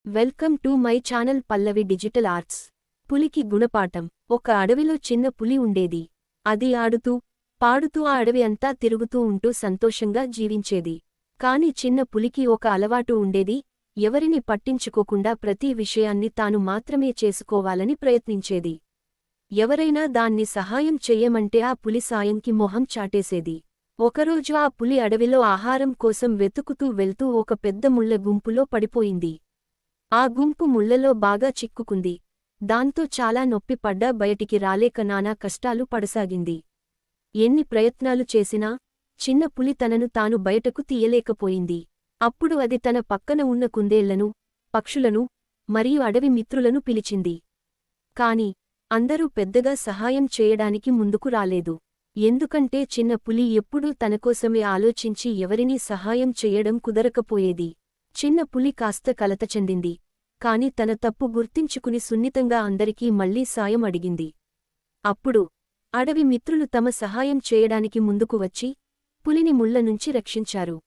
Welcome to my channel Pallavi digital arts. పులికి గుణపాఠం. ఒక అడవిలో చిన్న పులి ఉండేది. అది ఆడుతూ పాడుతూ ఆ అడవి అంతా తిరుగుతూ ఉంటూ సంతోషంగా జీవించేది. కాని చిన్న పులికి ఒక అలవాటు ఉండేది. ఎవరిని పట్టించుకోకుండా ప్రతి విషయాన్ని తాను మాత్రమే చేసుకోవాలని ప్రయత్నించేది. ఎవరైనా దాన్ని సహాయం చెయ్యమంటే ఆ పులి సాయంకి మొహం చాటేసేది. ఒకరోజు ఆ పులి అడవిలో ఆహారం కోసం వెతుకుతూ వెళ్తూ ఒక పెద్ద ముళ్ల గుంపులో పడిపోయింది. ఆ గుంపు ముళ్లలో బాగా చిక్కుకుంది. దాంతో చాలా నొప్పి పడ్డా బయటికి రాలేక నానా కష్టాలు పడసాగింది. ఎన్ని ప్రయత్నాలు చేసినా చిన్న పులి తనను తాను బయటకు తీయలేకపోయింది. అప్పుడు అది తన పక్కన ఉన్న కుందేళ్లను, పక్షులను మరియు అడవి మిత్రులను పిలిచింది. కాని అందరూ పెద్దగా సహాయం చేయడానికి ముందుకు రాలేదు. ఎందుకంటే చిన్న పులి ఎప్పుడూ తనకోసమే ఆలోచించి ఎవరినీ సహాయం చెయ్యడం కుదరకపోయేది. చిన్న పులి కాస్త కలత చెందింది. కాని తన తప్పు గుర్తించుకుని సున్నితంగా అందరికీ మళ్లీ సాయం అడిగింది. అప్పుడు అడవి మిత్రులు తమ సహాయం చేయడానికి ముందుకు వచ్చి పులిని ముళ్ల నుంచి రక్షించారు.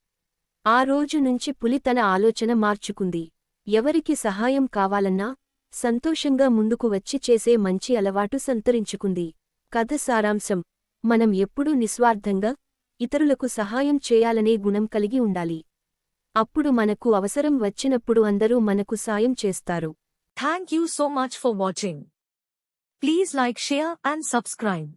ఆ రోజు నుంచి పులి తన ఆలోచన మార్చుకుంది. ఎవరికి సహాయం కావాలన్నా సంతోషంగా ముందుకు వచ్చి చేసే మంచి అలవాటు సంతరించుకుంది. కథ సారాంశం: మనం ఎప్పుడూ నిస్వార్థంగా ఇతరులకు సహాయం చేయాలనే గుణం కలిగి ఉండాలి. అప్పుడు మనకు అవసరం వచ్చినప్పుడు అందరూ మనకు సాయం చేస్తారు. Thank you so much for watching. Please like, share and subscribe.